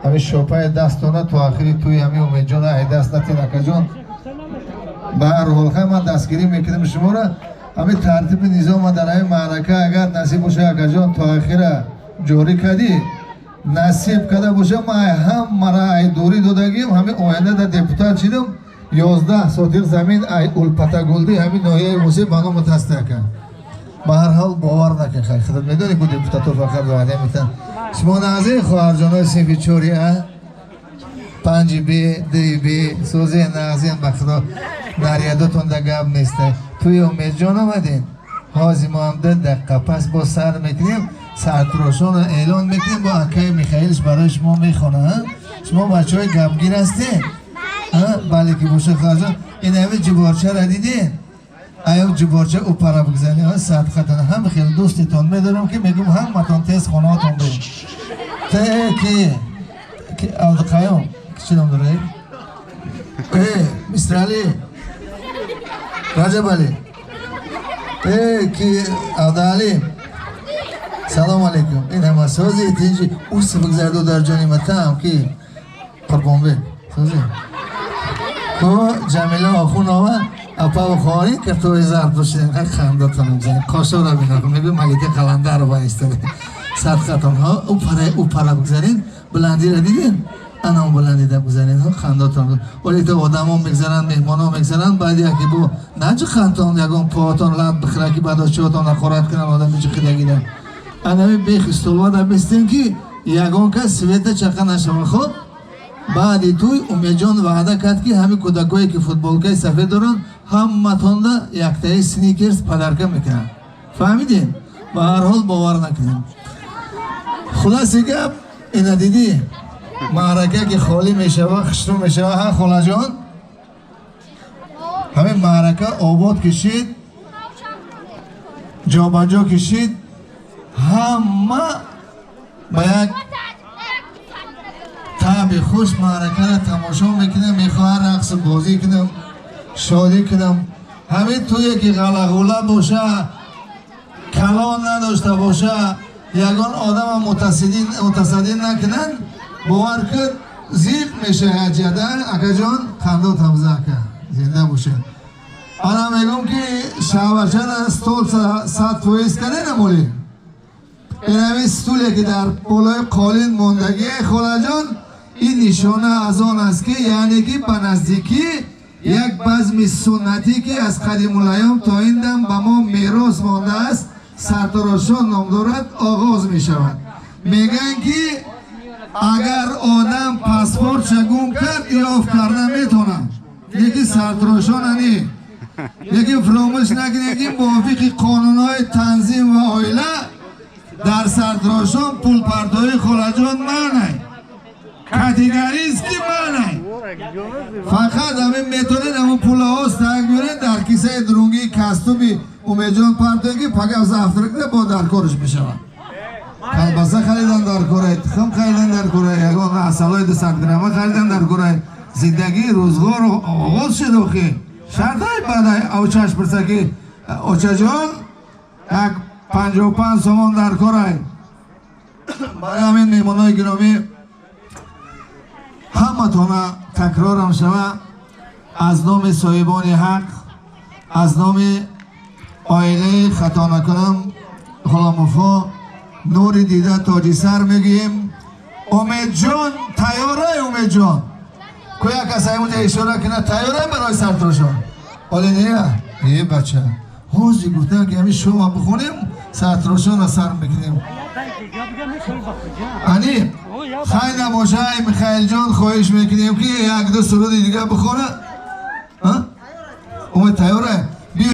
همین شوپای دستانه تو آخری توی همین امید جان ای دست نتین اکا جان به هر حال خیلی من دستگیری میکنم شما را همین ترتیب نظام در همین معرکه اگر نصیب باشه اکا جان تا آخر جوری کردی نصیب کرده باشه ما هم مرا ای دوری دادگیم همین آینده در دیپوتات چیدم 11 سوتیق زمین ای اولپتا گلدی همین ناحیه موسی بانو متاسته کن به هر حال باور نکن خیلی خودت میدونی که دیپوتاتو فقط وعده میتن شما نازی خواهر جانوی سیفی چوری ها 5 بی 2 بی سوزی نازین بخدا نریادتون در گب نیسته توی امید جان آمدین حاضی ما هم در قپس با سر میکنیم سرتروشان رو اعلان میکنیم با اکای میخیلش برای شما میخونه شما بچه های گبگیر هستین بله که باشه خواهر جان این همه جبارچه را دیدین ایو جبارچه او پرا بگذنی ها صد خطانه هم خیلی دوستتون میدارم که میگم هم متان تیز خانه هاتون بریم ته کی عبدالقیوم چی نام داره مستر علی رجب علی کی عبدالعلی سلام علیکم این همه سازی تینجی او سبک زردو در جانی متام کی قربان بی سازی تو جمیله آخون آمد اپا و خواری که توی زرد باشید اینقدر خندتون میزنید کاشو را بیناکم میبین ملیک قلنده رو بایستده صد خطان ها او پره بگذارین بلندی را دیدین انا بلندی را بگذارین خندتون ولی تو آدم ها میگذارن مهمان ها میگذارن بعد یکی بو نجا خندتون یکم پاهاتون لند بخیره که بعد چهاتون نخورد کنن آدم میجا خیده گیرن انمی بیخ استولواد هم بستین که یکم که سویت چقه نشما خود بعدی توی امید جان وعده کرد که همین کودکایی که فوتبالکای سفید دارن همتون را یک تایی سنیکرز پدرکه میکنن فهمیدین؟ به هر حال باور نکنیم خلاصی گپ اینا دیدی معرکه که خالی میشوه خشتو میشوه ها خلا جان همین معرکه آباد کشید جا با جا کشید همه با یک طبع خوش معرکه را تماشا میکنم میخواه رقص بازی کنم شادی کنم همین توی که غلغوله باشه کلان نداشته باشه یگان آدم متصدین نکنن باور کرد زیر میشه جدن اکا جان خندو تمزه کرد زنده باشه انا میگم که شاورچن استول ساعت تویست کنه نمولی این همین ستولی که در پولای قالین موندگی خولا جان این نشانه از آن است که یعنی که به نزدیکی یک بزم سنتی که از قدیم الایام تا این دم به ما میراث مانده است سرتراشان نام دارد آغاز می شود میگن که اگر آدم پاسپورت گم کرد یافت کرده میتونه یکی سرتراشان هنی یکی فراموش نکنه یکی موافق قانونهای تنظیم و آیله در سرتراشان پول پرداخت خلاجان مانه کاتگوریز کی مانه فقط همین میتونن همون پول هاست تگیرن در کیسه درونگی کاستومی امیدجان پرداختی پاک از افترکده با در کارش میشوند کلباسه خریدن در کره تخم خریدن در کره یگان اصلای 200 گرمه خریدن در کره زندگی روزگار آغاز شد که شرطای بعد اوچش برسه که اوچه جان یک 55 سومان در کره برای همین میمانای گرامی همه تونه تکرارم شود از نام صاحبان حق از نام آیله خطا نکنم خلاموفا نور دیده تاجی سر میگیم امید جان تیاره امید جان کویا کسایی اونجا اشاره کنه تیاره برای سرتراشان ولی نه یه بچه حوزی گفتن که همین شما بخونیم سرتراشان را سر میکنیم انی خیلی نباشه میخیل جان خواهش میکنیم که یک دو سرود دیگه بخونه امید تیاره